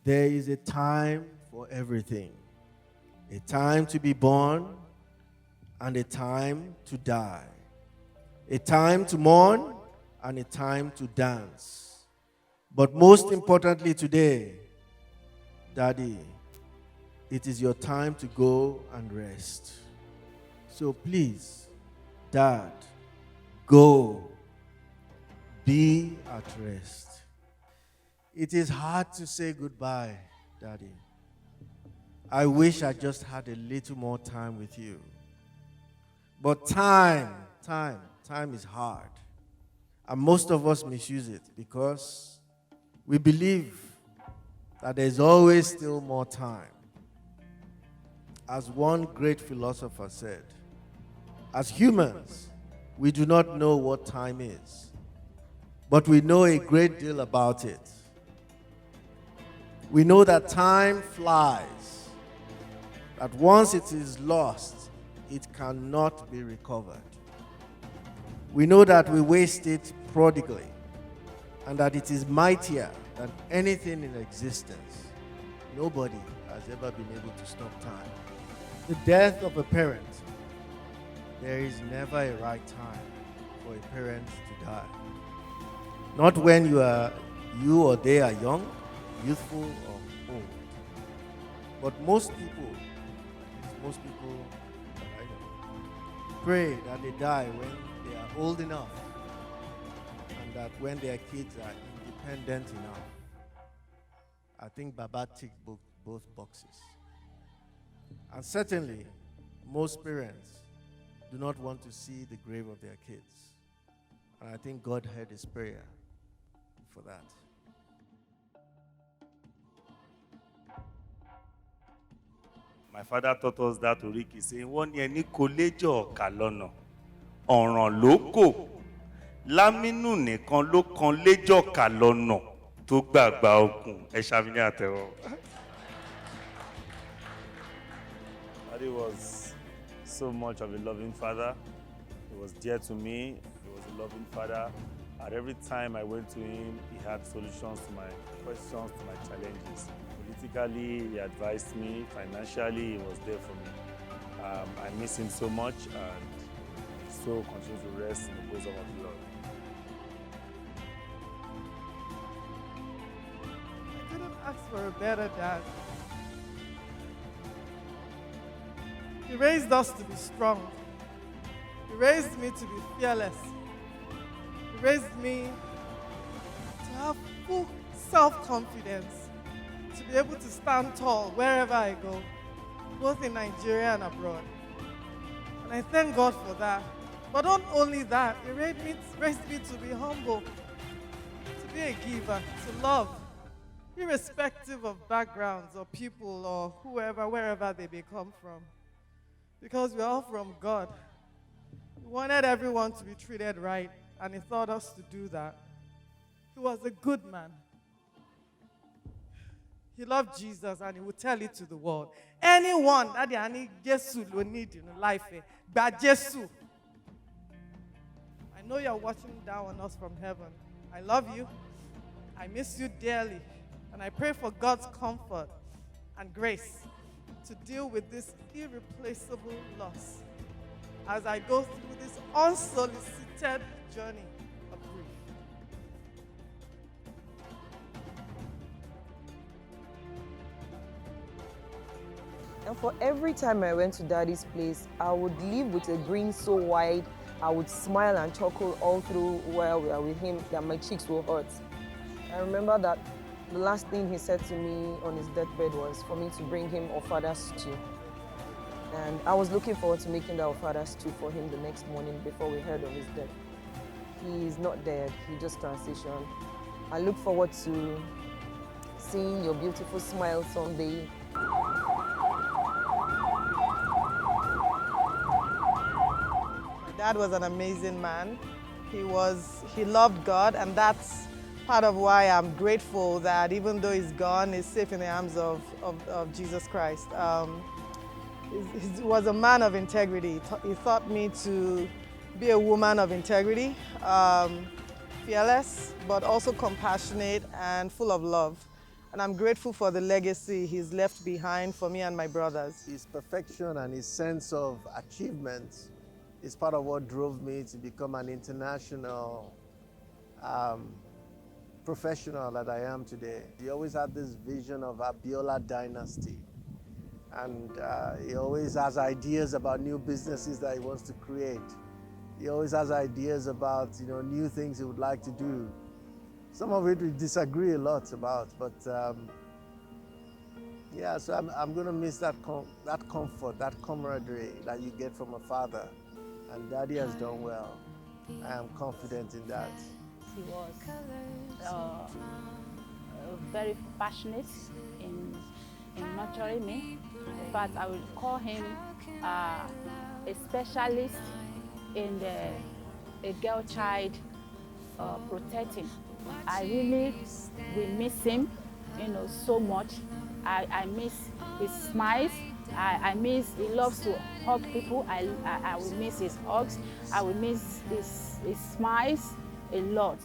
There is a time for everything. A time to be born and a time to die. A time to mourn and a time to dance. But most importantly today, Daddy, it is your time to go and rest. So please, Dad, go. Be at rest. It is hard to say goodbye, Daddy. I wish I just had a little more time with you. But time is hard. And most of us misuse it because we believe that there's always still more time. As one great philosopher said, as humans, we do not know what time is, but we know a great deal about it. We know that time flies, that once it is lost, it cannot be recovered. We know that we waste it prodigally, and that it is mightier than anything in existence. Nobody has ever been able to stop time. The death of a parent, there is never a right time for a parent to die. Not when you or they are young, youthful or old. But most people that I know, pray that they die when they are old enough and that when their kids are independent enough. I think Baba ticked both boxes. And certainly, most parents do not want to see the grave of their kids. And I think God heard his prayer for that. My father taught us that Oriki saying, "One year ni kolejo kalono, ọ̀ràn ló kò, lámínú nìkan ló kan léjọ́ kalono, tó gbàgbà okùn." Ẹ ṣàmì ní àtẹ́wọ́. Daddy was so much of a loving father. He was dear to me. He was a loving father. At every time I went to him, he had solutions to my questions, to my challenges. Politically, he advised me. Financially, he was there for me. I miss him so much, and his soul continues to rest in the bosom of the Lord. I couldn't ask for a better dad. He raised us to be strong. He raised me to be fearless. He raised me to have full self-confidence, to be able to stand tall wherever I go, both in Nigeria and abroad. And I thank God for that. But not only that, He raised me to be humble, to be a giver, to love, irrespective of backgrounds or people or whoever, wherever they may come from. Because we're all from God. He wanted everyone to be treated right, and He taught us to do that. He was a good man. He loved Jesus, and He would tell it to the world. Anyone that they need Jesus will need in life, but Jesus. I know you're watching down on us from heaven. I love you. I miss you dearly, and I pray for God's comfort and grace to deal with this irreplaceable loss as I go through this unsolicited journey of grief. And for every time I went to Daddy's place, I would leave with a grin so wide, I would smile and chuckle all through while we were with him, that my cheeks will hurt. I remember that the last thing he said to me on his deathbed was for me to bring him Ofada stew. And I was looking forward to making that Ofada stew for him the next morning before we heard of his death. He is not dead, he just transitioned. I look forward to seeing your beautiful smile someday. My dad was an amazing man. He loved God, and that's part of why I'm grateful that even though he's gone, he's safe in the arms of Jesus Christ. He was a man of integrity. He taught me to be a woman of integrity, fearless, but also compassionate and full of love. And I'm grateful for the legacy he's left behind for me and my brothers. His perfection and his sense of achievement is part of what drove me to become an international professional that I am today. He always had this vision of abiola dynasty. And he always has ideas about new businesses that he wants to create. He always has ideas about new things he would like to do. Some of it we disagree a lot about, but yeah, so I'm going to miss that comfort, that camaraderie that you get from a father. And Daddy has done well. I am confident in that. He was very passionate in nurturing me. In fact, I would call him a specialist in a girl child protecting. I really will miss him, so much. I miss his smiles. I miss, he loves to hug people. I will miss his hugs. I will miss his smiles a lot.